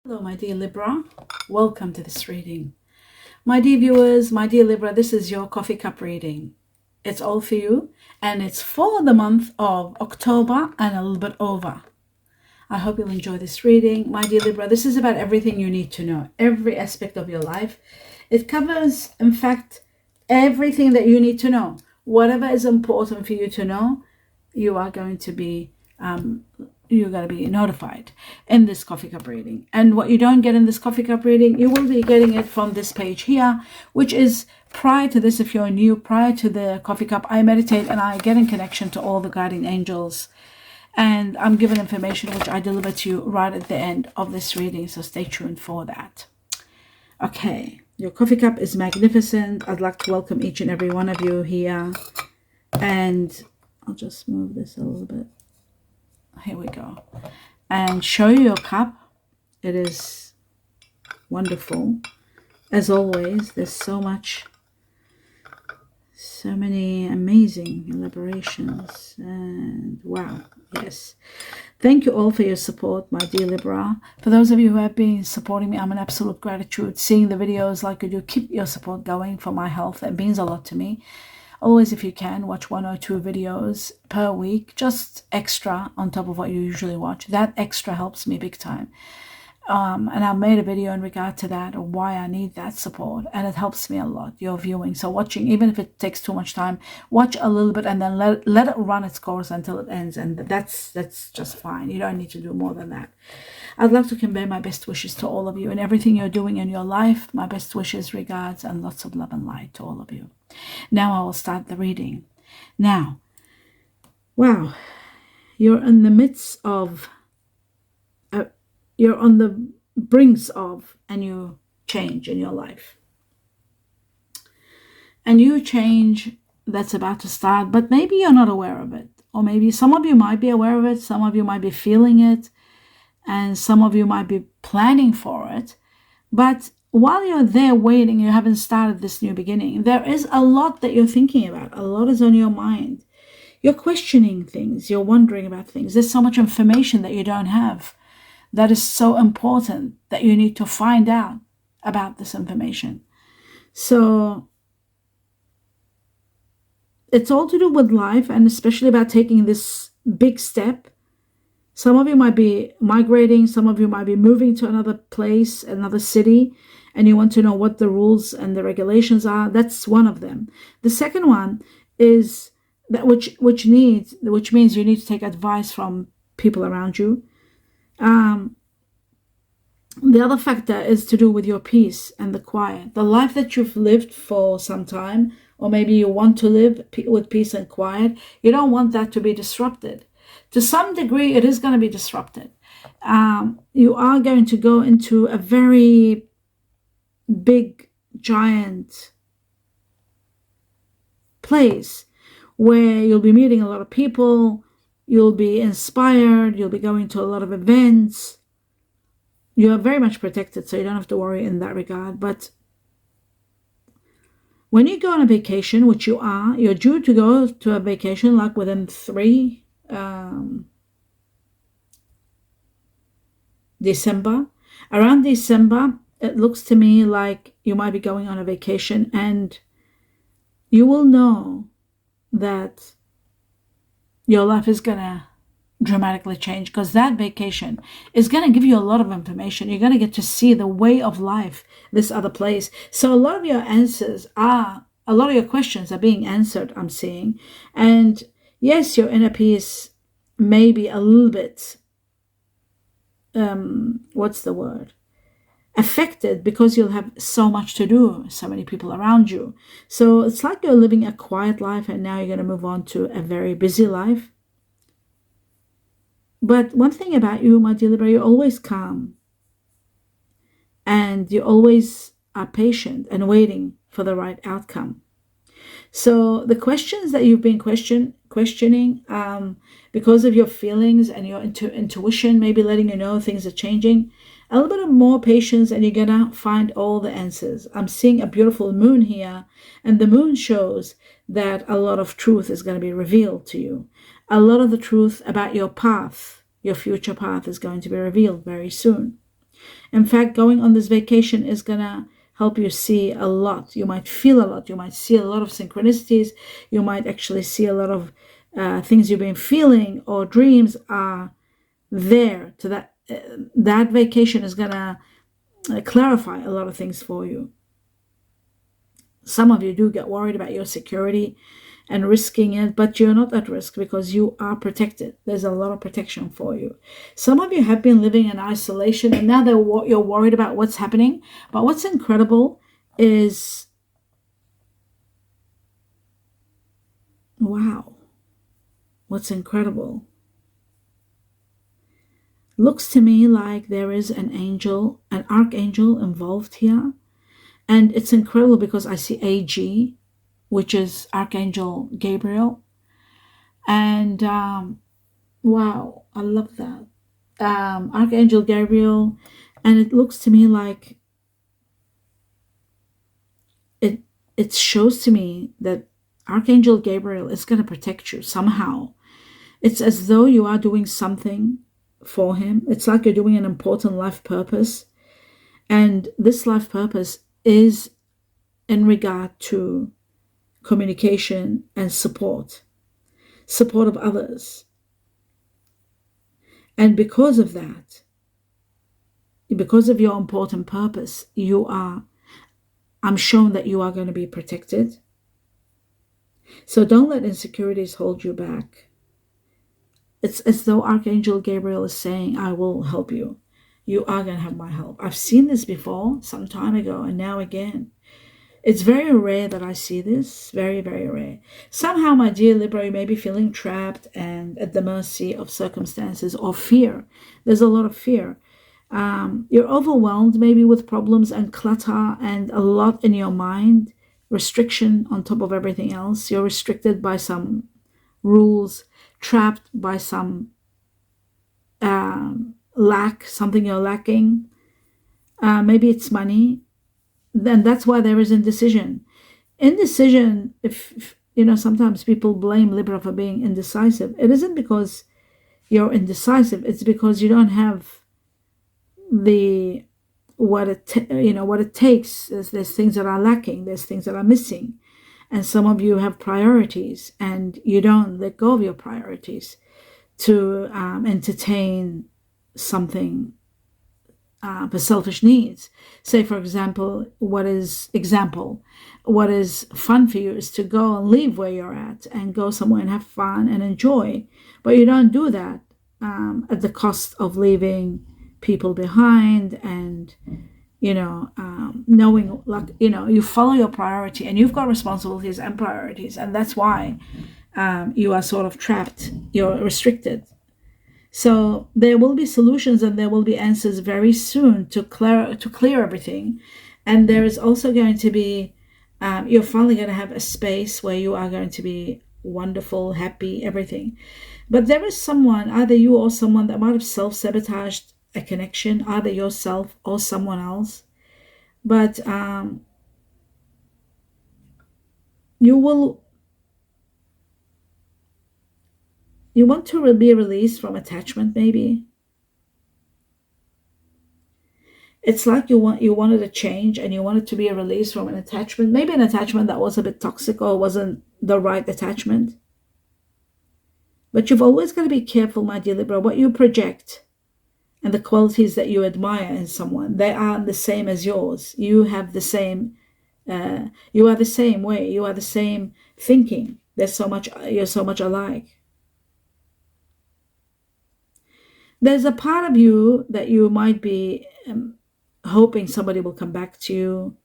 Hello, my dear Libra. Welcome to this reading. My dear viewers, my dear Libra, this is your coffee cup reading. It's all for you, and it's for the month of October and a little bit over. I hope you'll enjoy this reading. My dear Libra, this is about everything you need to know, every aspect of your life. It covers, in fact, everything that you need to know. Whatever is important for you to know, you are going to be you're going to be notified in this coffee cup reading. And what you don't get in this coffee cup reading, you will be getting it from this page here, which is prior to this. If you're new, prior to the coffee cup, I meditate and I get in connection to all the guardian angels, and I'm given information which I deliver to you right at the end of this reading, so stay tuned for that. Okay, your coffee cup is magnificent. I'd like to welcome each and every one of you here, and I'll just move this a little bit. Here we go. And show you your cup. It is wonderful. As always, there's so many amazing elaborations. And wow, yes. Thank you all for your support, my dear Libra. For those of you who have been supporting me, I'm in absolute gratitude. Seeing the videos like you do, keep your support going for my health. It means a lot to me. Always, if you can, watch 1 or 2 videos per week, just extra on top of what you usually watch. That extra helps me big time. And I made a video in regard to that, or why I need that support, and it helps me a lot, your viewing. So watching, even if it takes too much time, watch a little bit and then let it run its course until it ends, and that's just fine. You don't need to do more than that. I'd like to convey my best wishes to all of you and everything you're doing in your life. My best wishes, regards, and lots of love and light to all of you. Now I will start the reading. Now, wow, you're in the midst of you're on the brinks of a new change in your life. A new change that's about to start, but maybe you're not aware of it. Or maybe some of you might be aware of it, some of you might be feeling it, and some of you might be planning for it. But while you're there waiting, you haven't started this new beginning, there is a lot that you're thinking about. A lot is on your mind. You're questioning things. You're wondering about things. There's so much information that you don't have. That is so important that you need to find out about this information. So it's all to do with life, and especially about taking this big step. Some of you might be migrating. Some of you might be moving to another place, another city, and you want to know what the rules and the regulations are. That's one of them. The second one is that which means you need to take advice from people around you. The other factor is to do with your peace and the quiet. The life that you've lived for some time, or maybe you want to live with peace and quiet, you don't want that to be disrupted. To some degree, it is going to be disrupted. You are going to go into a very big, giant place where you'll be meeting a lot of people. You'll be inspired. You'll be going to a lot of events. You are very much protected, so you don't have to worry in that regard. But when you go on a vacation, which you're due to go to a vacation like within 3 December. Around December, it looks to me like you might be going on a vacation, and you will know that your life is going to dramatically change, because that vacation is going to give you a lot of information. You're going to get to see the way of life, this other place. So a lot of your questions are being answered, I'm seeing. And yes, your inner peace may be a little bit, affected, because you'll have so much to do, so many people around you. So it's like you're living a quiet life, and now you're going to move on to a very busy life. But one thing about you, my dear Libra, you're always calm. And you always are patient and waiting for the right outcome. So the questions that you've been questioning, because of your feelings and your intuition, maybe letting you know things are changing, a little bit of more patience, and you're going to find all the answers. I'm seeing a beautiful moon here, and the moon shows that a lot of truth is going to be revealed to you. A lot of the truth about your path, your future path, is going to be revealed very soon. In fact, going on this vacation is going to help you see a lot. You might feel a lot. You might see a lot of synchronicities. You might actually see a lot of things you've been feeling, or dreams are there. To that vacation is going to clarify a lot of things for you. Some of you do get worried about your security and risking it, but you're not at risk because you are protected. There's a lot of protection for you. Some of you have been living in isolation, and now you're worried about what's happening. But what's incredible is, wow, what's incredible looks to me like there is an angel, an archangel involved here. And it's incredible because I see AG, which is Archangel Gabriel. And wow, I love that. Archangel Gabriel. And it looks to me like it shows to me that Archangel Gabriel is going to protect you somehow. It's as though you are doing something for him. It's like you're doing an important life purpose. And this life purpose is in regard to communication and support of others. And because of that, because of your important purpose, I'm shown that you are going to be protected. So don't let insecurities hold you back. It's as though Archangel Gabriel is saying, I will help you. You are going to have my help. I've seen this before some time ago, and now again. It's very rare that I see this. Very, very rare. Somehow, my dear Libra, you may be feeling trapped and at the mercy of circumstances or fear. There's a lot of fear. You're overwhelmed maybe with problems and clutter and a lot in your mind. Restriction on top of everything else. You're restricted by some rules, trapped by some something you're lacking. Maybe it's money. Then that's why there is indecision. Indecision, if sometimes people blame Libra for being indecisive. It isn't because you're indecisive. It's because you don't have what it takes. There's things that are lacking. There's things that are missing. And some of you have priorities, and you don't let go of your priorities to entertain something for selfish needs. Say, for example, what is fun for you is to go and leave where you're at and go somewhere and have fun and enjoy. But you don't do that at the cost of leaving people behind and, knowing, you follow your priority, and you've got responsibilities and priorities. And that's why you are sort of trapped. You're restricted. So there will be solutions and there will be answers very soon to clear everything. And there is also going to be, you're finally going to have a space where you are going to be wonderful, happy, everything. But there is someone, either you or someone, that might have self-sabotaged a connection, either yourself or someone else. But you want to be released from attachment, maybe. It's like you wanted a change, and you wanted to be released from an attachment, maybe an attachment that was a bit toxic or wasn't the right attachment. But you've always got to be careful, my dear Libra, what you project and the qualities that you admire in someone. They aren't the same as yours. You have the same, you are the same way. You are the same thinking. You're so much alike. There's a part of you that you might be hoping somebody will come back to you.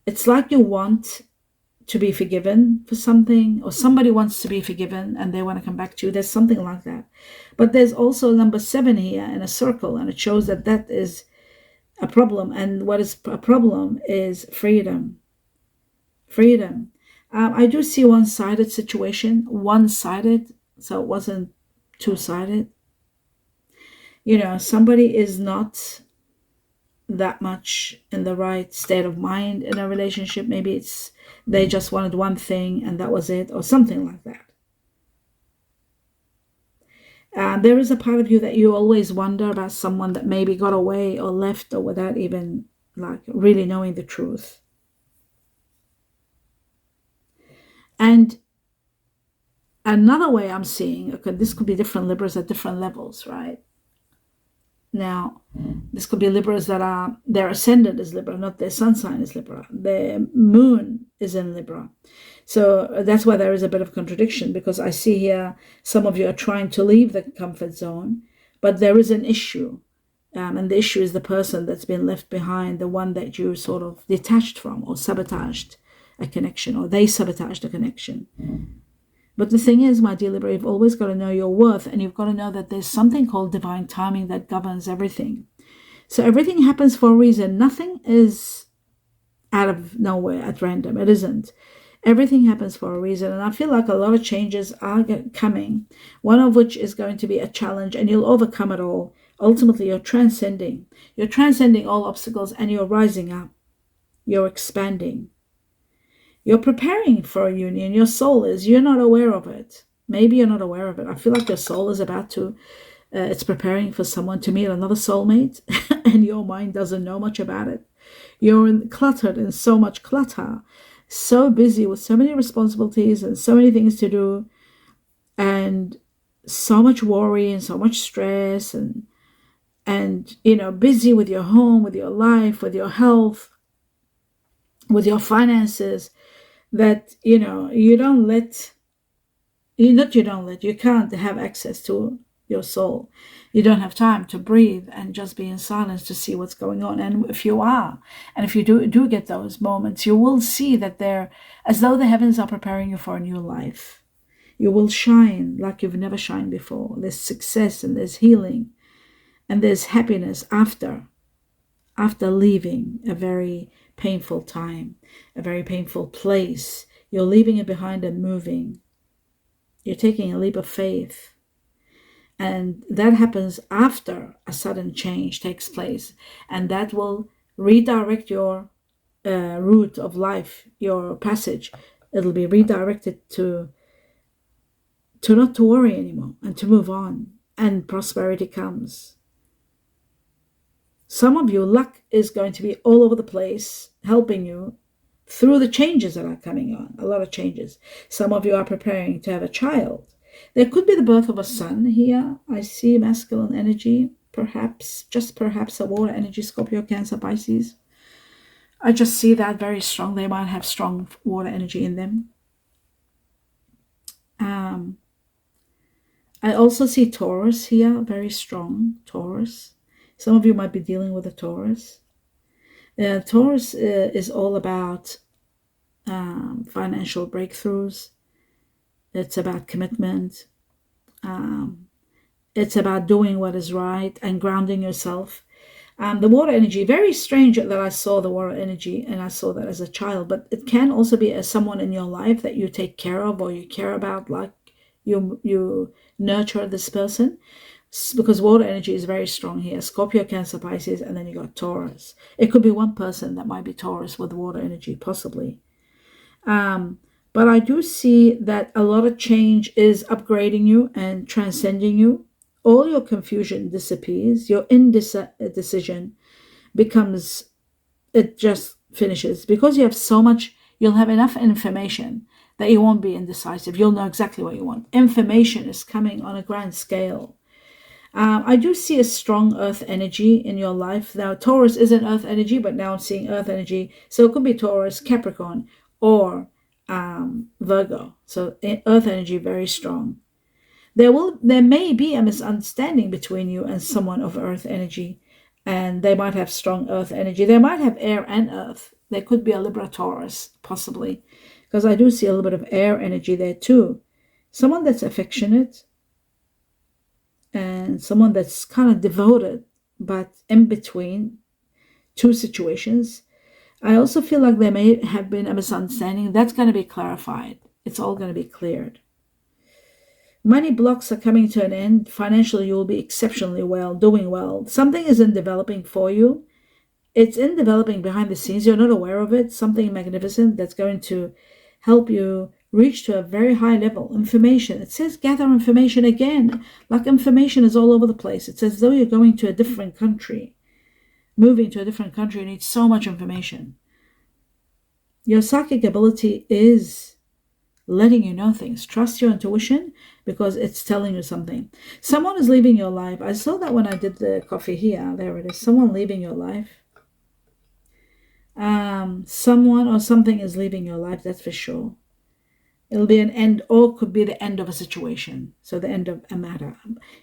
It's like you want to be forgiven for something, or somebody wants to be forgiven and they want to come back to you. There's something like that. But there's also number 7 here in a circle, and it shows that is a problem. And what is a problem is freedom. Freedom. I do see one-sided situation, one-sided, so it wasn't two-sided. Somebody is not that much in the right state of mind in a relationship. Maybe they just wanted one thing and that was it, or something like that. There is a part of you that you always wonder about someone that maybe got away or left or without even like really knowing the truth. And another way I'm seeing, okay, this could be different Libras at different levels, right? Now, this could be Libras that are, their ascendant is Libra, not their sun sign is Libra. Their moon is in Libra. So that's why there is a bit of contradiction, because I see here some of you are trying to leave the comfort zone, but there is an issue. And the issue is the person that's been left behind, the one that you sort of detached from or sabotaged a connection, or they sabotaged a connection. But the thing is, my dear Libra, you've always got to know your worth, and you've got to know that there's something called divine timing that governs everything. So everything happens for a reason. Nothing is out of nowhere at random. It isn't. Everything happens for a reason. And I feel like a lot of changes are coming, one of which is going to be a challenge, and you'll overcome it all. Ultimately, you're transcending. You're transcending all obstacles, and you're rising up. You're expanding. You're preparing for a union. Your soul is. You're not aware of it. Maybe you're not aware of it. I feel like your soul is about to, it's preparing for someone to meet another soulmate, and your mind doesn't know much about it. You're cluttered in so much clutter, so busy with so many responsibilities and so many things to do, and so much worry and so much stress, and busy with your home, with your life, with your health, with your finances, that you can't have access to your soul. You don't have time to breathe and just be in silence to see what's going on. And if you do get those moments, you will see that they're as though the heavens are preparing you for a new life. You will shine like you've never shined before. There's success, and there's healing, and there's happiness after leaving a very painful time, a very painful place. You're leaving it behind and moving. You're taking a leap of faith. And that happens after a sudden change takes place. And that will redirect your route of life, your passage. It'll be redirected to not to worry anymore and to move on. And prosperity comes. Some of you, luck is going to be all over the place, helping you through the changes that are coming on, a lot of changes. Some of you are preparing to have a child. There could be the birth of a son here. I see masculine energy, perhaps, just perhaps a water energy, Scorpio, Cancer, Pisces. I just see that very strong. They might have strong water energy in them. I also see Taurus here, very strong Taurus. Some of you might be dealing with a Taurus. Taurus is all about financial breakthroughs. It's about commitment. It's about doing what is right and grounding yourself. The water energy, very strange that I saw the water energy, and I saw that as a child, but it can also be as someone in your life that you take care of or you care about, like you nurture this person. Because water energy is very strong here. Scorpio, Cancer, Pisces, and then you got Taurus. It could be one person that might be Taurus with water energy, possibly. But I do see that a lot of change is upgrading you and transcending you. All your confusion disappears. Your indecision becomes, it just finishes. Because you have so much, you'll have enough information that you won't be indecisive. You'll know exactly what you want. Information is coming on a grand scale. I do see a strong earth energy in your life. Now, Taurus isn't earth energy, but now I'm seeing earth energy. So it could be Taurus, Capricorn, or Virgo. So earth energy, very strong. There may be a misunderstanding between you and someone of earth energy, and they might have strong earth energy. They might have air and earth. There could be a Libra Taurus, possibly, because I do see a little bit of air energy there too. Someone that's affectionate, and someone that's kind of devoted, but in between two situations. I also feel like there may have been a misunderstanding. That's going to be clarified. It's all going to be cleared. Money blocks are coming to an end. Financially, you will be exceptionally well, doing well. Something is in developing for you. It's in developing behind the scenes. You're not aware of it. Something magnificent that's going to help you reach to a very high level. Information. It says gather information again. Like information is all over the place. It's as though you're going to a different country. Moving to a different country, you need so much information. Your psychic ability is letting you know things. Trust your intuition because it's telling you something. Someone is leaving your life. I saw that when I did the coffee here. There it is. Someone leaving your life. Someone or something is leaving your life, that's for sure. It'll be an end, or could be the end of a situation. So the end of a matter,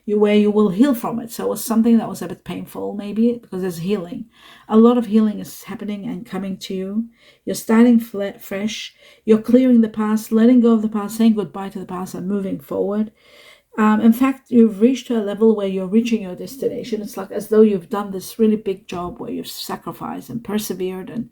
where you will heal from it. So it was something that was a bit painful, maybe, because there's healing. A lot of healing is happening and coming to you. You're starting fresh. You're clearing the past, letting go of the past, saying goodbye to the past and moving forward. In fact, you've reached to a level where you're reaching your destination. It's like as though you've done this really big job where you've sacrificed and persevered and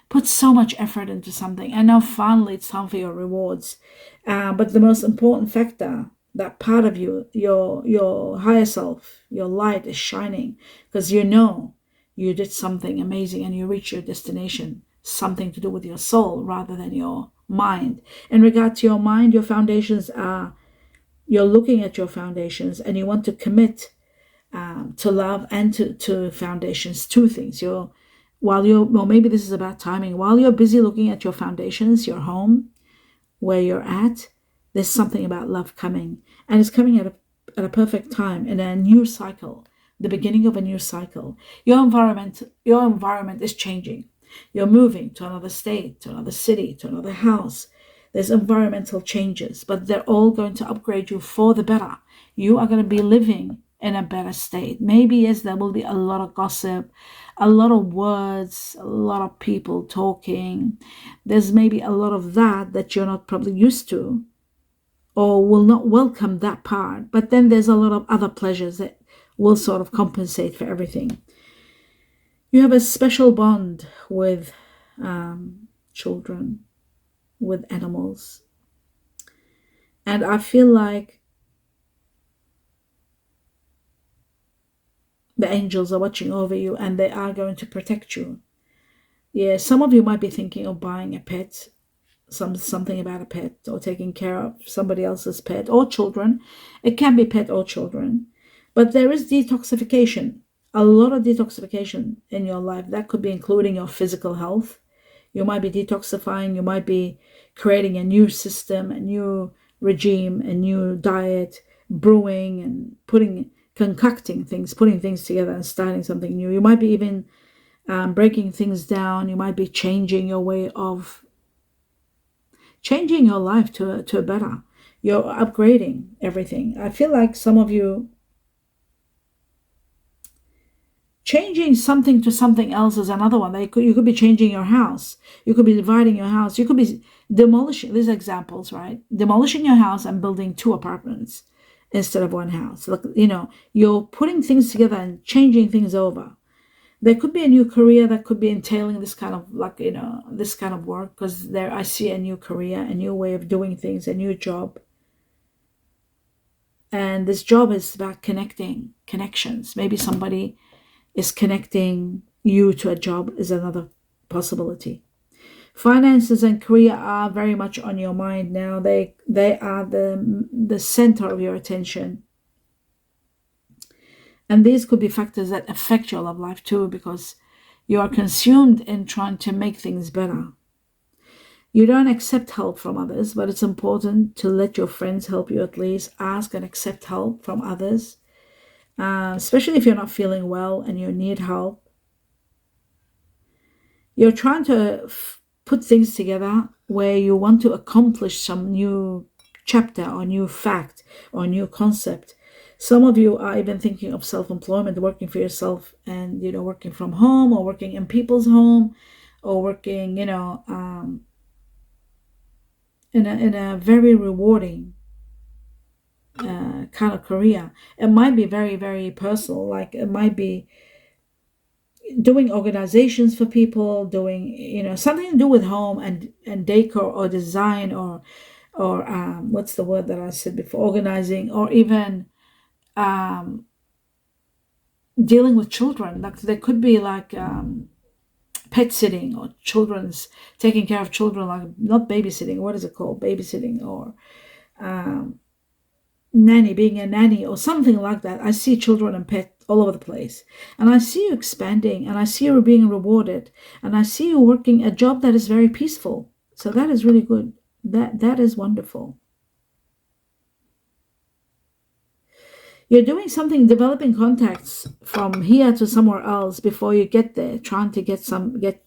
put so much effort into something, and now finally it's time for your rewards. But the most important factor, that part of you, your higher self, your light is shining because you know you did something amazing and you reach your destination, something to do with your soul rather than your mind. In regard to your mind, your foundations are, you're looking at your foundations and you want to commit to love and to foundations, two things. Well, maybe this is about timing. While you're busy looking at your foundations, your home, where you're at, there's something about love coming. And it's coming at a perfect time in a new cycle, the beginning of a new cycle. Your environment is changing. You're moving to another state, to another city, to another house. There's environmental changes, but they're all going to upgrade you for the better. You are going to be living in a better state. Maybe, yes, there will be a lot of gossip, a lot of words, a lot of people talking. There's maybe a lot of that you're not probably used to or will not welcome that part. But then there's a lot of other pleasures that will sort of compensate for everything. You have a special bond with children, with animals. And I feel like the angels are watching over you and they are going to protect you. Yeah, some of you might be thinking of buying a pet, something about a pet, or taking care of somebody else's pet or children. It can be pet or children. But there is detoxification, a lot of detoxification in your life. That could be including your physical health. You might be detoxifying, you might be creating a new system, a new regime, a new diet, brewing and concocting things, putting things together and starting something new. You might be even breaking things down. You might be changing your way of changing your life to a better. You're upgrading everything. I feel like some of you changing something to something else is another one. You could be changing your house. You could be dividing your house. You could be demolishing. These examples, right? Demolishing your house and building 2 apartments instead of 1 house. Look, you're putting things together and changing things over. There could be a new career that could be entailing this kind of this kind of work, because there I see a new career, a new way of doing things, a new job. And this job is about connections. Maybe somebody is connecting you to a job is another possibility. Finances and career are very much on your mind now. They are the center of your attention. And these could be factors that affect your love life too, because you are consumed in trying to make things better. You don't accept help from others, but it's important to let your friends help you at least. Ask and accept help from others, especially if you're not feeling well and you need help. You're trying to put things together where you want to accomplish some new chapter or new fact or new concept. Some of you are even thinking of self-employment, working for yourself, and working from home or working in people's home, or working in a very rewarding kind of career. It might be very, very personal. Like it might be doing organizations for people, doing something to do with home and decor or design or what's the word that I said before, organizing, or even dealing with children. Like there could be like pet sitting or children's taking care of children, like not babysitting, what is it called, babysitting, or nanny, being a nanny or something like that. I see children and pet all over the place, and I see you expanding, and I see you being rewarded, and I see you working a job that is very peaceful. So that is really good. That is wonderful. You're doing something, developing contacts from here to somewhere else before you get there, trying to get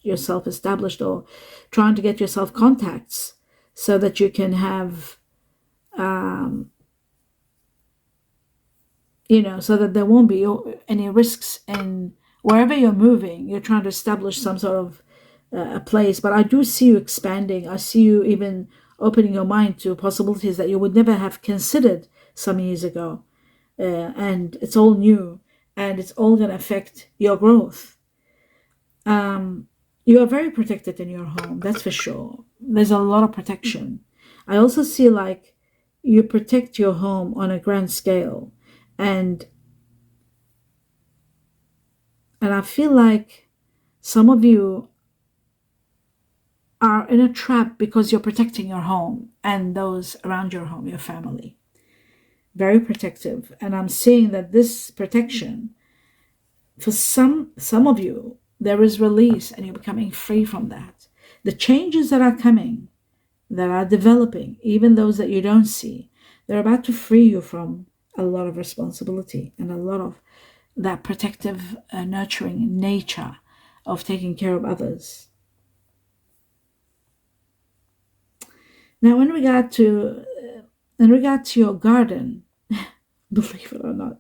yourself established, or trying to get yourself contacts so that you can have so that there won't be any risks in wherever you're moving. You're trying to establish some sort of a place, but I do see you expanding. I see you even opening your mind to possibilities that you would never have considered some years ago. And it's all new, and it's all going to affect your growth. You are very protected in your home, that's for sure. There's a lot of protection. I also see like you protect your home on a grand scale, and I feel like some of you are in a trap because you're protecting your home and those around your home, your family. Very protective. And I'm seeing that this protection, for some of you, there is release, and you're becoming free from that. The changes that are coming, that are developing, even those that you don't see, they're about to free you from a lot of responsibility and a lot of that protective, nurturing nature of taking care of others. Now, in regard to your garden, believe it or not,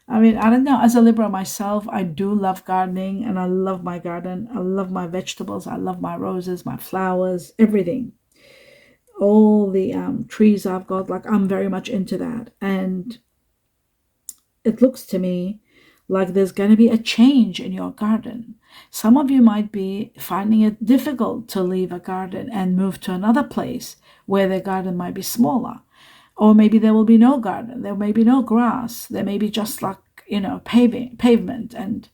I mean, I don't know, as a Libra myself, I do love gardening, and I love my garden. I love my vegetables. I love my roses, my flowers, everything. All the trees I've got, like, I'm very much into that. And it looks to me like there's going to be a change in your garden. Some of you might be finding it difficult to leave a garden and move to another place where the garden might be smaller. Or maybe there will be no garden. There may be no grass. There may be just like, pavement. And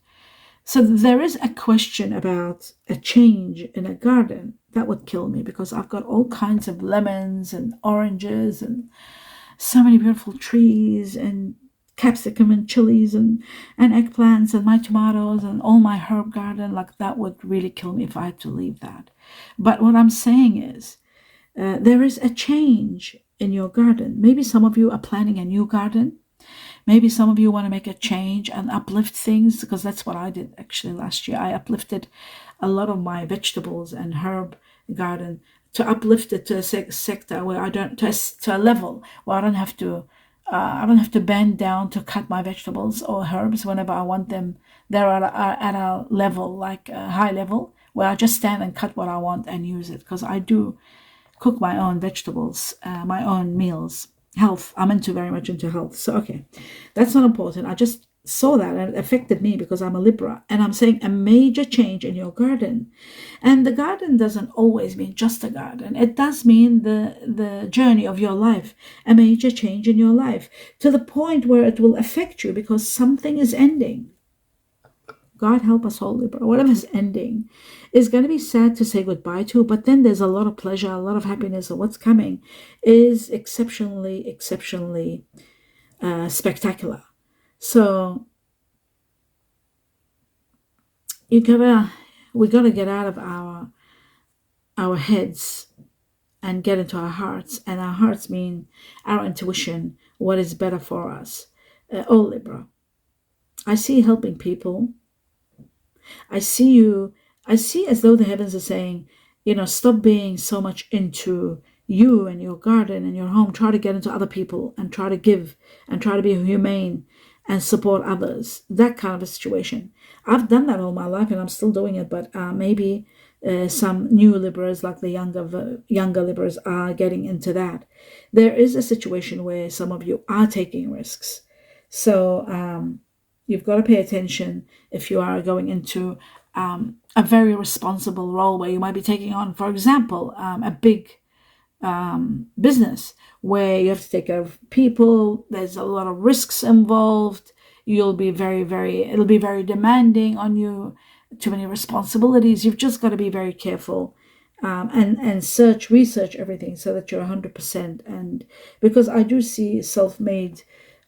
so there is a question about a change in a garden. That would kill me, because I've got all kinds of lemons and oranges and so many beautiful trees and capsicum and chilies and eggplants and my tomatoes and all my herb garden. Like, that would really kill me if I had to leave that. But what I'm saying is, there is a change in your garden. Maybe some of you are planning a new garden. Maybe some of you want to make a change and uplift things, because that's what I did actually last year. I uplifted a lot of my vegetables and herb garden to uplift it to a sector where I don't, to a level where I don't have to bend down to cut my vegetables or herbs whenever I want them. They're at a level, like a high level, where I just stand and cut what I want and use it, because I do cook my own vegetables, my own meals. Health, I'm very much into health. So, okay, that's not important. I just saw that, and it affected me because I'm a Libra, and I'm saying a major change in your garden. And the garden doesn't always mean just a garden. It does mean the journey of your life, a major change in your life, to the point where it will affect you because something is ending. God help us all, Libra. Whatever's ending is going to be sad to say goodbye to, but then there's a lot of pleasure, a lot of happiness, and what's coming is exceptionally spectacular. So we got to get out of our heads and get into our hearts, and our hearts mean our intuition, what is better for us. Libra, I see helping people. I see as though the heavens are saying, stop being so much into you and your garden and your home. Try to get into other people and try to give and try to be humane and support others. That kind of a situation. I've done that all my life and I'm still doing it, but maybe some new Libras, like the younger Libras, are getting into that. There is a situation where some of you are taking risks. So, you've got to pay attention if you are going into a very responsible role where you might be taking on, for example, a big business where you have to take care of people. There's a lot of risks involved. It'll be very demanding on you too many responsibilities. You've just got to be very careful, and research everything so that you're 100%. And because I do see self-made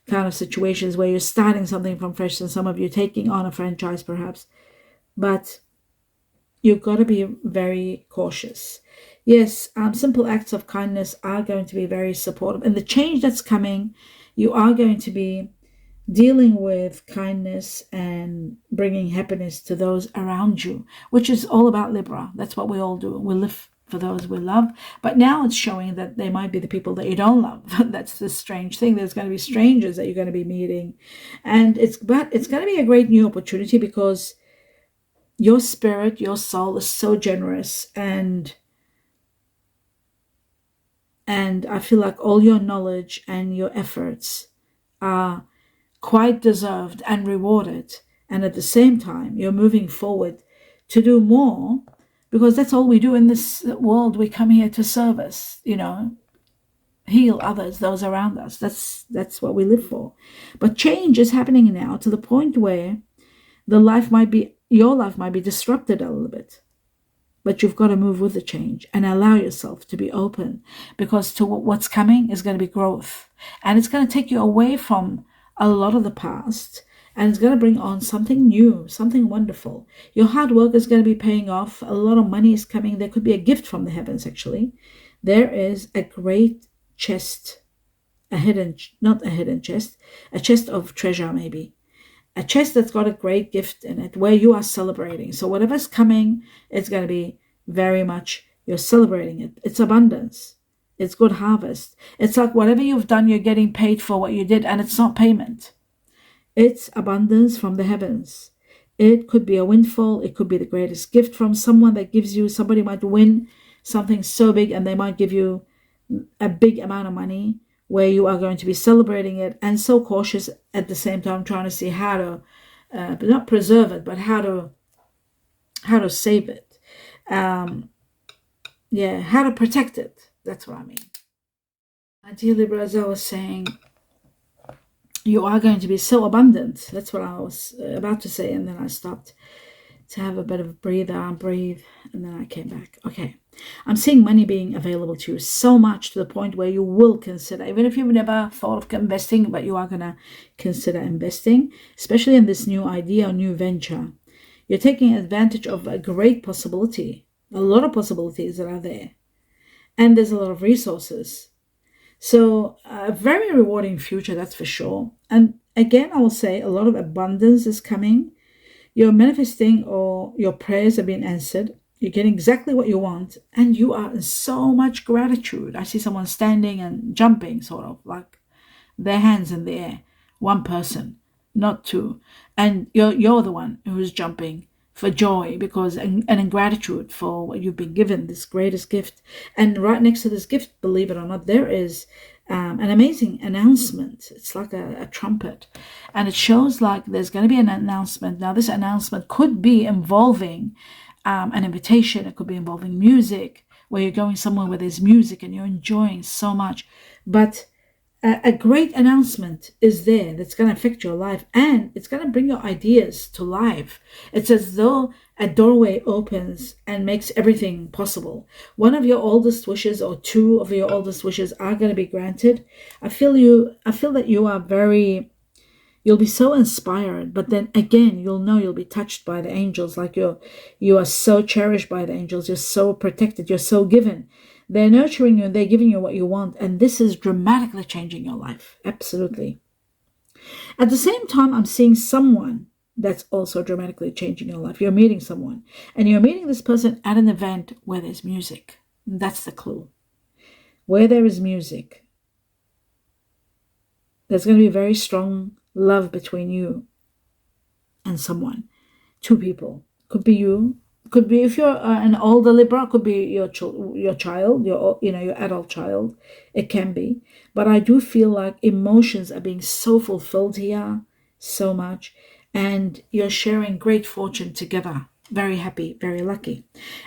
kind of situations where you're starting something from fresh, and some of you taking on a franchise perhaps, but you've got to be very cautious. Yes, simple acts of kindness are going to be very supportive. And the change that's coming, you are going to be dealing with kindness and bringing happiness to those around you, which is all about Libra. That's what we all do. We live for those we love. But now it's showing that they might be the people that you don't love. That's the strange thing. There's going to be strangers that you're going to be meeting. And it's going to be a great new opportunity because your spirit, your soul is so generous, and I feel like all your knowledge and your efforts are quite deserved and rewarded. And at the same time, you're moving forward to do more, because that's all we do in this world. We come here to service, heal others, those around us. That's what we live for. But change is happening now to the point where your life might be disrupted a little bit. But you've got to move with the change and allow yourself to be open, because to what's coming is going to be growth. And it's going to take you away from a lot of the past, and it's going to bring on something new, something wonderful. Your hard work is going to be paying off. A lot of money is coming. There could be a gift from the heavens, actually. There is a great chest, not a hidden chest, a chest of treasure maybe. A chest that's got a great gift in it where you are celebrating. So whatever's coming, it's going to be very much, you're celebrating it. It's abundance. It's good harvest. It's like whatever you've done, you're getting paid for what you did, and it's not payment. It's abundance from the heavens. It could be a windfall. It could be the greatest gift from someone that gives you, somebody might win something so big and they might give you a big amount of money, where you are going to be celebrating it, and so cautious at the same time, trying to see how to not preserve it, but how to save it. How to protect it. That's what I mean. Dear Libra, as I was saying, you are going to be so abundant. That's what I was about to say, and then I stopped to have a bit of a breather and breathe, and then I came back. Okay. I'm seeing money being available to you so much, to the point where you will consider, even if you've never thought of investing, but you are going to consider investing, especially in this new idea or new venture. You're taking advantage of a great possibility, a lot of possibilities that are there. And there's a lot of resources. So a very rewarding future, that's for sure. And again, I will say a lot of abundance is coming. You're manifesting, or your prayers are being answered. You're getting exactly what you want, and you are in so much gratitude. I see someone standing and jumping, sort of like their hands in the air. One person, not two. And you're the one who's jumping for joy, because and in gratitude for what you've been given, this greatest gift. And right next to this gift, believe it or not, there is an amazing announcement. It's like a trumpet, and it shows like there's going to be an announcement. Now, this announcement could be involving an invitation. It could be involving music, where you're going somewhere where there's music and you're enjoying so much. But a great announcement is there that's going to affect your life, and it's going to bring your ideas to life. It's as though a doorway opens and makes everything possible. One of your oldest wishes, or two of your oldest wishes, are going to be granted. I feel that you are you'll be so inspired, but then again, you'll be touched by the angels, like you are so cherished by the angels. You're so protected. You're so given. They're nurturing you, and they're giving you what you want. And this is dramatically changing your life. Absolutely. At the same time, I'm seeing someone that's also dramatically changing your life. You're meeting someone, and you're meeting this person at an event where there's music. That's the clue. Where there is music, there's going to be very strong love between you and someone. Two people. Could be you. Could be, if you're an older Libra, could be your child, your adult child. It can be. But I do feel like emotions are being so fulfilled here, so much. And you're sharing great fortune together. Very happy, very lucky.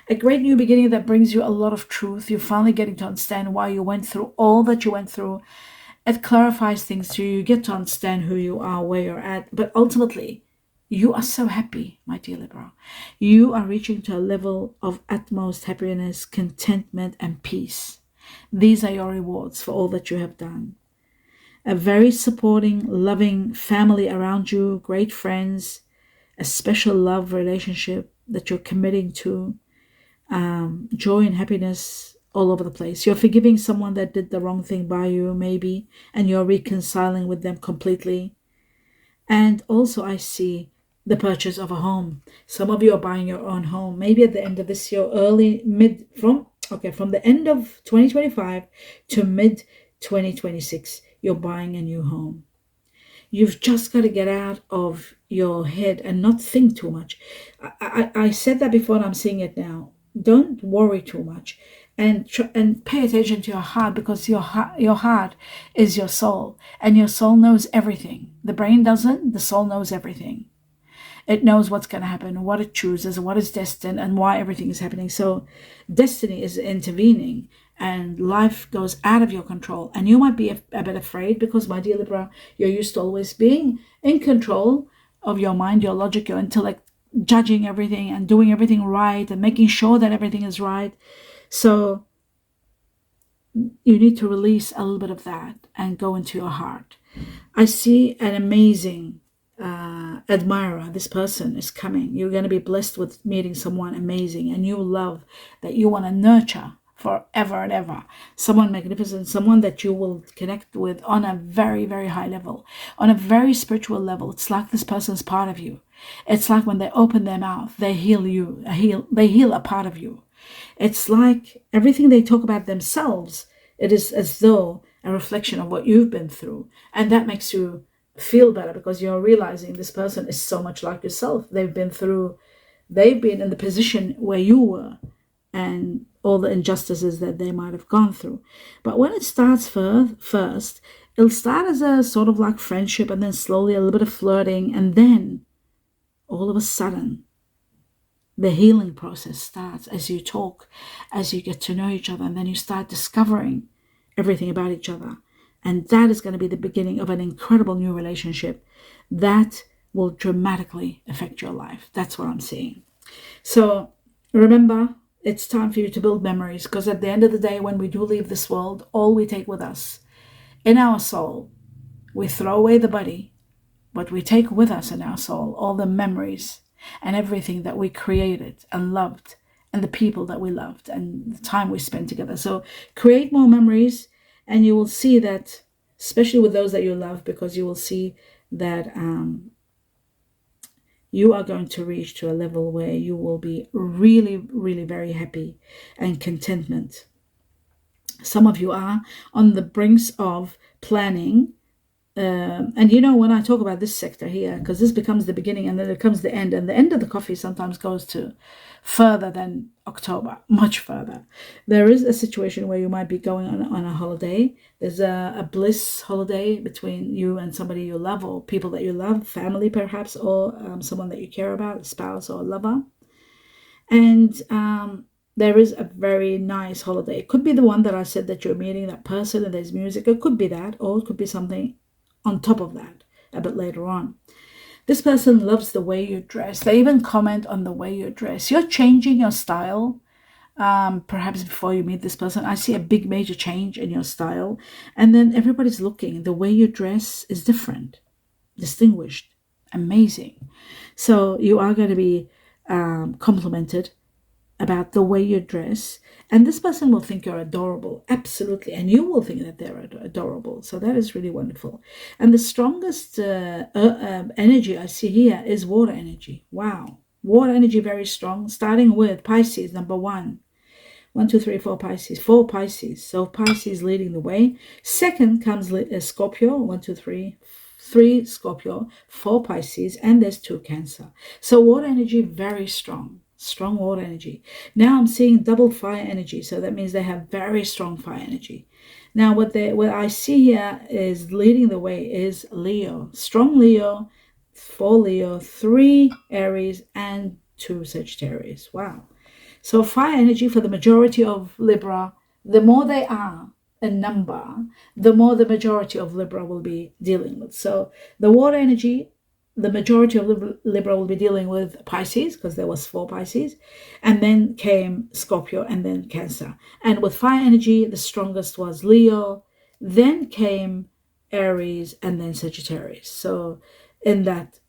A great new beginning that brings you a lot of truth. You're finally getting to understand why you went through all that you went through. It clarifies things to you. You get to understand who you are, where you're at. But ultimately, You are so happy, my dear Libra. You are reaching to a level of utmost happiness, contentment, and peace. These are your rewards for all that you have done. A very supporting, loving family around you, great friends, a special love relationship that you're committing to, joy and happiness all over the place. You're forgiving someone that did the wrong thing by you, maybe, and you're reconciling with them completely. And also, I see the purchase of a home. Some of you are buying your own home, maybe at the end of this year, from the end of 2025 to mid 2026, you're buying a new home. You've just got to get out of your head and not think too much. I said that before and I'm saying it now. Don't worry too much and pay attention to your heart, because your heart is your soul, and your soul knows everything. The brain doesn't, the soul knows everything. It knows what's going to happen, what it chooses, what is destined, and why everything is happening. So destiny is intervening and life goes out of your control. And you might be a bit afraid because, my dear Libra, you're used to always being in control of your mind, your logic, your intellect, judging everything and doing everything right and making sure that everything is right. So you need to release a little bit of that and go into your heart. I see an amazing admirer. This person is coming. You're going to be blessed with meeting someone amazing, and you love that you want to nurture forever and ever. Someone magnificent, someone that you will connect with on a very, very high level, on a very spiritual level. It's like this person's part of you. It's like when they open their mouth, they heal you, they heal a part of you. It's like everything they talk about themselves, it is as though a reflection of what you've been through. And that makes you feel better because you're realizing this person is so much like yourself. They've been in the position where you were and all the injustices that they might have gone through. But when it starts first, it'll start as a sort of like friendship, and then slowly a little bit of flirting, and then all of a sudden the healing process starts as you talk, as you get to know each other, and then you start discovering everything about each other. And that is going to be the beginning of an incredible new relationship that will dramatically affect your life. That's what I'm seeing. So remember, it's time for you to build memories, because at the end of the day, when we do leave this world, all we take with us in our soul, we throw away the body, but we take with us in our soul all the memories and everything that we created and loved, and the people that we loved, and the time we spent together. So create more memories, and you will see that, especially with those that you love, because you will see that you are going to reach to a level where you will be really, really very happy and contentment. Some of you are on the brinks of planning. And when I talk about this sector here, because this becomes the beginning and then it comes the end, and the end of the coffee sometimes goes to further than October, much further. There is a situation where you might be going on a holiday. There's a bliss holiday between you and somebody you love, or people that you love, family perhaps, or someone that you care about, a spouse or a lover. And there is a very nice holiday. It could be the one that I said, that you're meeting that person and there's music. It could be that, or it could be something on top of that a bit later on. This person loves the way you dress. They even comment on the way you dress. You're changing your style. Perhaps before you meet this person, I see a big major change in your style. And then everybody's looking. The way you dress is different, distinguished, amazing. So you are going to be complimented about the way you dress, and this person will think you're adorable, absolutely, and you will think that they're adorable. So that is really wonderful. And the strongest energy I see here is water energy. Wow, water energy very strong, starting with Pisces, number 1. 1, 2, 3, 4 Pisces, 4 Pisces. So Pisces leading the way. Second comes Scorpio, 1, 2, 3. 3 Scorpio, 4 Pisces, and there's 2 Cancer. So water energy very strong water energy. Now I'm seeing double fire energy, so that means they have very strong fire energy. Now what I see here is leading the way is Leo, strong Leo, 4 Leo, 3 Aries, and 2 Sagittarius. Wow. So fire energy for the majority of Libra, the more they are a number, the more the majority of Libra will be dealing with. So the water energy the majority of Libra will be dealing with Pisces, because there was 4 Pisces, and then came Scorpio, and then Cancer. And with fire energy, the strongest was Leo, then came Aries, and then Sagittarius. So in that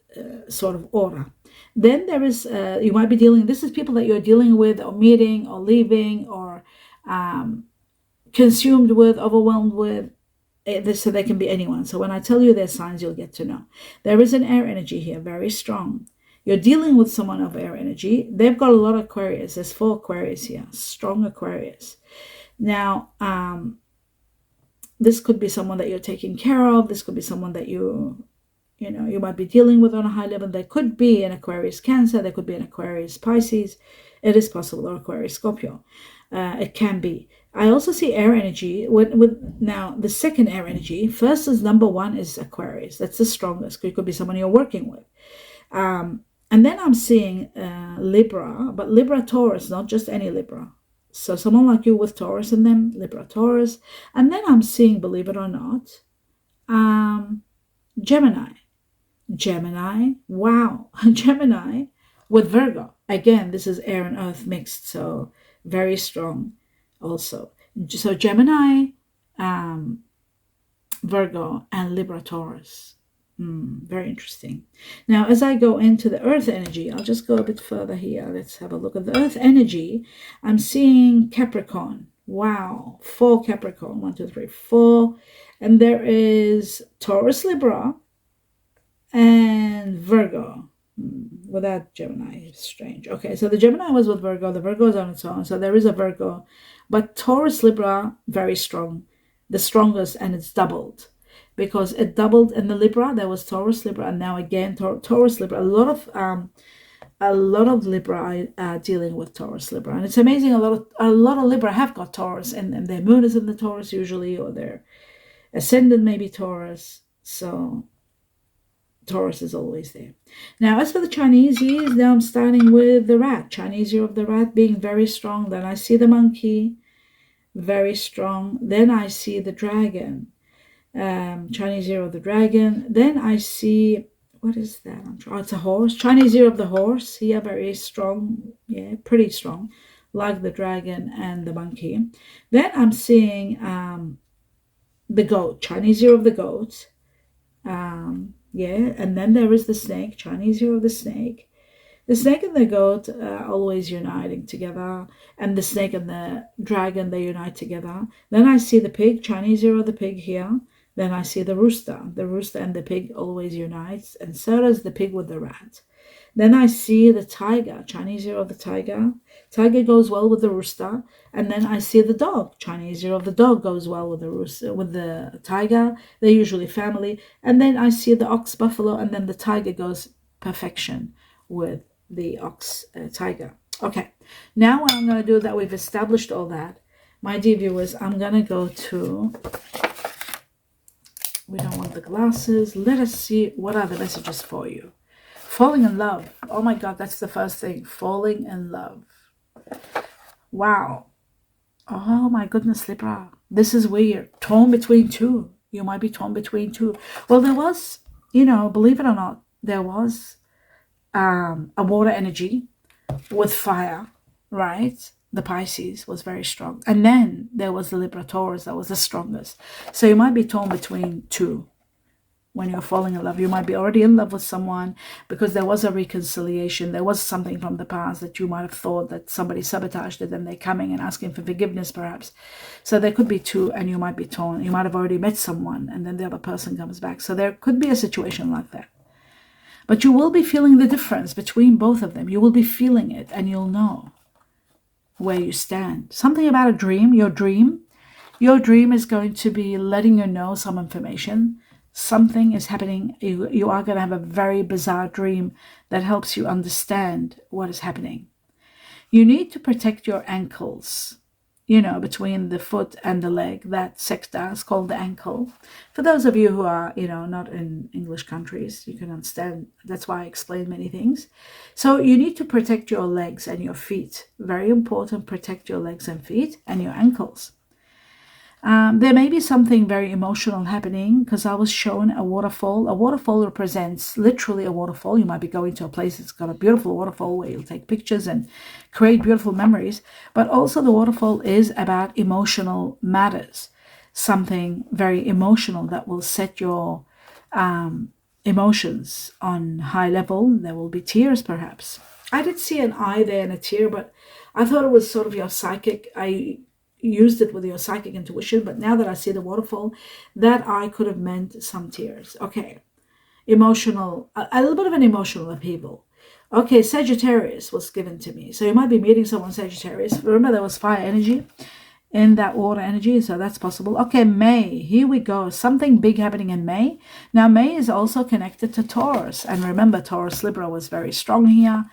sort of order. Then there is, you might be dealing, this is people that you're dealing with or meeting or leaving or consumed with, overwhelmed with. So they can be anyone. So when I tell you their signs, you'll get to know. There is an air energy here, very strong. You're dealing with someone of air energy. They've got a lot of Aquarius. There's 4 Aquarius here, strong Aquarius. Now, this could be someone that you're taking care of. This could be someone that you might be dealing with on a high level. There could be an Aquarius Cancer. There could be an Aquarius Pisces. It is possible, or Aquarius Scorpio. It can be. I also see air energy with now the second air energy. First is number 1 is Aquarius. That's the strongest. It could be someone you're working with. And then I'm seeing Libra, but Libra Taurus, not just any Libra. So someone like you with Taurus in them, Libra Taurus. And then I'm seeing, believe it or not, Gemini. Wow. Gemini with Virgo. Again, this is air and earth mixed, so very strong also. So Gemini, Virgo, and Libra Taurus. Very interesting. Now, as I go into the earth energy, I'll just go a bit further here. Let's have a look at the earth energy. I'm seeing Capricorn. Wow. 4 Capricorn. 1, 2, 3, 4. And there is Taurus, Libra, and Virgo. Without Gemini, it's strange. Okay, so the Gemini was with Virgo. The Virgo is on its own. So there is a Virgo. But Taurus, Libra, very strong. The strongest, and it's doubled. Because it doubled in the Libra. There was Taurus, Libra, and now again Taurus, Libra. A lot of Libra are dealing with Taurus, Libra. And it's amazing, a lot of Libra have got Taurus, and their moon is in the Taurus usually, or their ascendant may be Taurus. So Taurus is always there. Now, as for the Chinese years, now I'm starting with the rat. Chinese year of the rat being very strong. Then I see the monkey, very strong. Then I see the dragon, Chinese year of the dragon. Then I see, what is that? It's a horse. Chinese year of the horse. Here, very strong. Yeah, pretty strong, like the dragon and the monkey. Then I'm seeing the goat. Chinese year of the goat. Yeah, and then there is the snake, Chinese year of the snake. The snake and the goat are always uniting together, and the snake and the dragon, they unite together. Then I see the pig, Chinese year of the pig here. Then I see the rooster and the pig always unites, and so does the pig with the rat. Then I see the tiger, Chinese year of the tiger. Tiger goes well with the rooster. And then I see the dog, Chinese year of the dog goes well with the rooster, with the tiger. They're usually family. And then I see the ox, buffalo, and then the tiger goes perfection with the ox, tiger. Okay, now what I'm going to do, that we've established all that, my dear viewers, I'm going to go to, we don't want the glasses. Let us see what are the messages for you. Falling in love. Oh my God, that's the first thing. Falling in love. Wow. Oh my goodness, Libra. This is where you're torn between two. You might be torn between two. Well, there was, believe it or not, there was a water energy with fire, right? The Pisces was very strong. And then there was the Libra Taurus that was the strongest. So you might be torn between two. When you're falling in love, you might be already in love with someone because there was a reconciliation. There was something from the past that you might have thought that somebody sabotaged it, and they're coming and asking for forgiveness, perhaps. So there could be two, and you might be torn. You might have already met someone, and then the other person comes back. So there could be a situation like that. But you will be feeling the difference between both of them. You will be feeling it, and you'll know where you stand. Something about a dream, your dream. Your dream is going to be letting you know some information. Something is happening. You are going to have a very bizarre dream that helps you understand what is happening. You need to protect your ankles, between the foot and the leg. That sector is called the ankle. For those of you who are, not in English countries, you can understand. That's why I explain many things. So you need to protect your legs and your feet. Very important, protect your legs and feet and your ankles. There may be something very emotional happening because I was shown a waterfall. A waterfall represents literally a waterfall. You might be going to a place that's got a beautiful waterfall where you'll take pictures and create beautiful memories. But also the waterfall is about emotional matters, something very emotional that will set your emotions on high level. There will be tears perhaps. I did see an eye there and a tear, but I thought it was sort of your psychic. I used it with your psychic intuition, but now that I see the waterfall, that eye could have meant some tears. Okay, emotional, a little bit of an emotional upheaval. Okay, Sagittarius was given to me. So you might be meeting someone Sagittarius. Remember there was fire energy in that water energy, so that's possible. Okay, May, here we go. Something big happening in May. Now, May is also connected to Taurus. And remember, Taurus Libra was very strong here.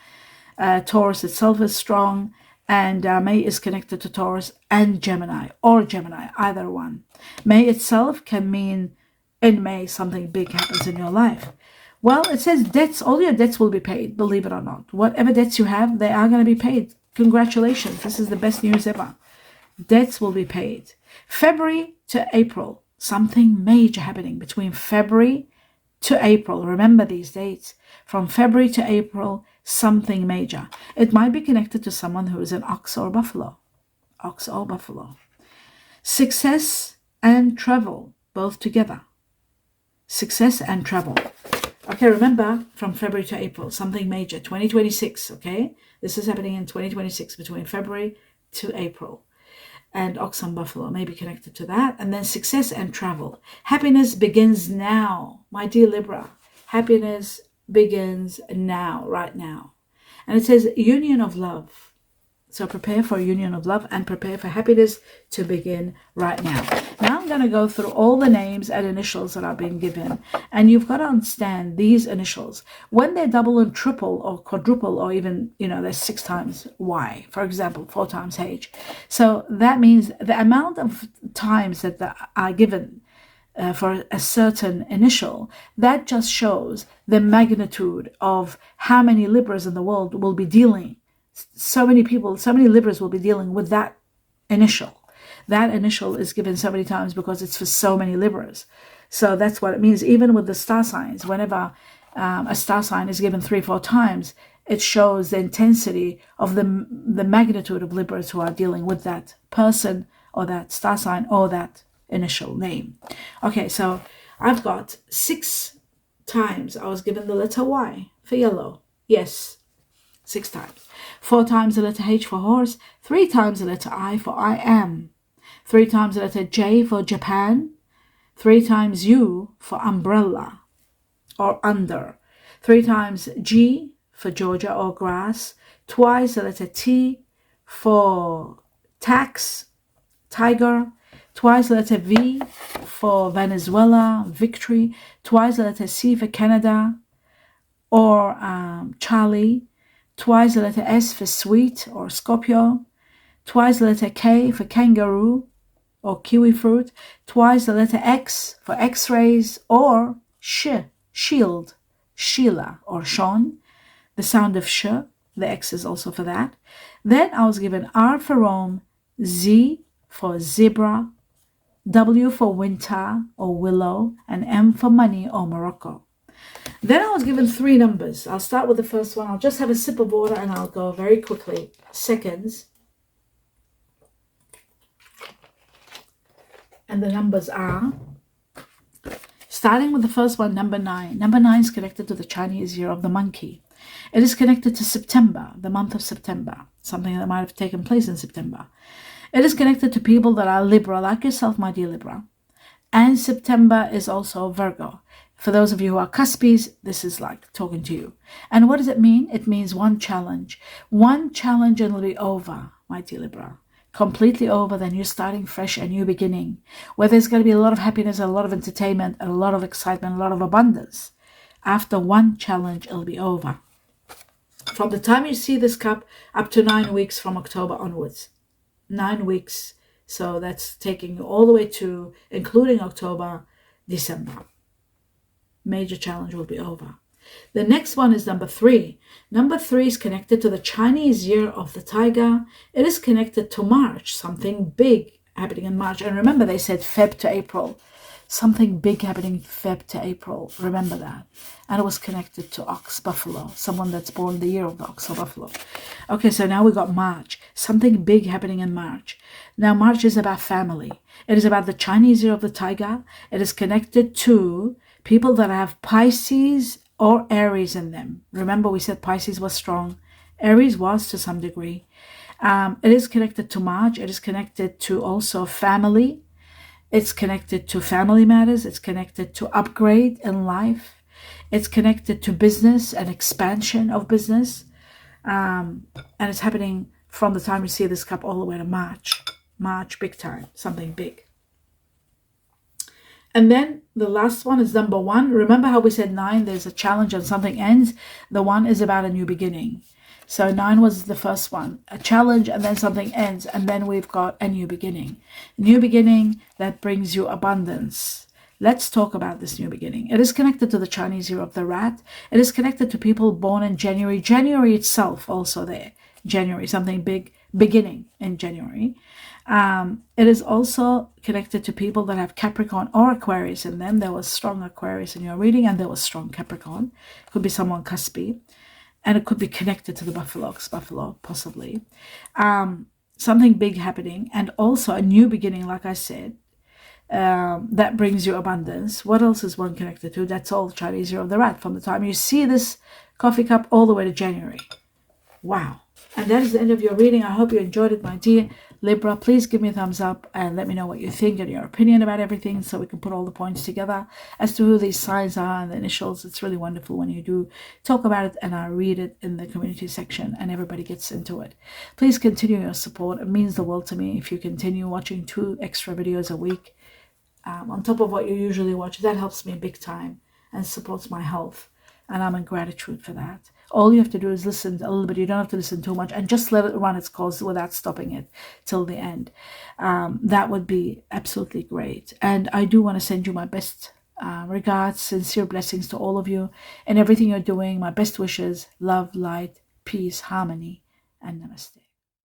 Taurus itself is strong. And May is connected to Taurus and Gemini, or Gemini, either one. May itself can mean in May something big happens in your life. Well, it says debts, all your debts will be paid, believe it or not. Whatever debts you have, they are going to be paid. Congratulations, this is the best news ever. Debts will be paid. February to April, something major happening between February to April. Remember these dates. From February to April, something major. It might be connected to someone who is an ox or buffalo. Ox or buffalo. Success and travel, both together. Success and travel. Okay, remember, from February to April, something major. 2026, okay? This is happening in 2026, between February to April. And ox and buffalo may be connected to that. And then success and travel. Happiness begins now, my dear Libra. Happiness begins now, right now. And it says union of love. So prepare for a union of love and prepare for happiness to begin right now. Now I'm going to go through all the names and initials that are being given. And you've got to understand these initials. When they're double and triple or quadruple or even, they're 6 times Y, for example, 4 times H. So that means the amount of times that are given for a certain initial, that just shows the magnitude of how many Libras in the world will be dealing. So many people, so many Libras will be dealing with that initial. That initial is given so many times because it's for so many Libras. So that's what it means. Even with the star signs, whenever a star sign is given 3 or 4 times, it shows the intensity of the magnitude of Libras who are dealing with that person or that star sign or that initial name. Okay, so I've got 6 times I was given the letter Y for yellow. Yes, 6 times. 4 times the letter H for horse. 3 times the letter I for I am. 3 times the letter J for Japan. 3 times U for umbrella or under. 3 times G for Georgia or grass. Twice the letter T for tax, tiger. Twice the letter V for Venezuela, victory. Twice the letter C for Canada or Charlie. Twice the letter S for sweet or Scorpio. Twice the letter K for kangaroo or kiwi fruit. Twice the letter X for x-rays or shield, Sheila or Sean. The sound of sh, the X is also for that. Then I was given R for Rome, Z for zebra, W for winter or willow, and M for money or Morocco. Then I was given 3 numbers. I'll start with the first one. I'll just have a sip of water and I'll go very quickly. Seconds. And the numbers are, starting with the first one, number 9. Number 9 is connected to the Chinese year of the monkey. It is connected to September, the month of September, something that might have taken place in September. It is connected to people that are Libra, like yourself, my dear Libra. And September is also Virgo. For those of you who are cuspies, this is like talking to you. And what does it mean? It means one challenge. One challenge and it'll be over, my dear Libra. Completely over, then you're starting fresh, a new beginning, where there's going to be a lot of happiness, a lot of entertainment, a lot of excitement, a lot of abundance. After one challenge, it'll be over. From the time you see this cup up to 9 weeks from October onwards. 9 weeks. So that's taking you all the way to, including October, December. Major challenge will be over. The next one is number 3. Number 3 is connected to the Chinese year of the tiger. It is connected to March, something big happening in March. And remember, they said Feb to April. Something big happening Feb to April. Remember that. And it was connected to ox, buffalo, someone that's born the year of the ox or buffalo. Okay, so now we got March. Something big happening in March. Now, March is about family. It is about the Chinese year of the tiger. It is connected to people that have Pisces or Aries in them. Remember, we said Pisces was strong. Aries was to some degree. It is connected to March. It is connected to also family. It's connected to family matters. It's connected to upgrade in life. It's connected to business and expansion of business. And it's happening from the time you see this cup all the way to March. March, big time, something big. And then the last one is number 1. Remember how we said 9, there's a challenge and something ends? The 1 is about a new beginning. So 9 was the first one, a challenge and then something ends. And then we've got a new beginning. A new beginning that brings you abundance. Let's talk about this new beginning. It is connected to the Chinese year of the rat. It is connected to people born in January. January itself also there. January, something big, beginning in January. It is also connected to people that have Capricorn or Aquarius in them. There was strong Aquarius in your reading and there was strong Capricorn. It could be someone cuspy. And it could be connected to the buffalo, possibly. Something big happening and also a new beginning, like I said, that brings you abundance. What else is 1 connected to? That's all Chinese year of the rat from the time you see this coffee cup all the way to January. Wow. And that is the end of your reading. I hope you enjoyed it, my dear Libra. Please give me a thumbs up and let me know what you think and your opinion about everything so we can put all the points together as to who these signs are and the initials. It's really wonderful when you do talk about it and I read it in the community section and everybody gets into it. Please continue your support. It means the world to me if you continue watching 2 extra videos a week on top of what you usually watch. That helps me big time and supports my health. And I'm in gratitude for that. All you have to do is listen a little bit. You don't have to listen too much and just let it run its course without stopping it till the end. That would be absolutely great. And I do want to send you my best regards, sincere blessings to all of you and everything you're doing. My best wishes, love, light, peace, harmony, and namaste.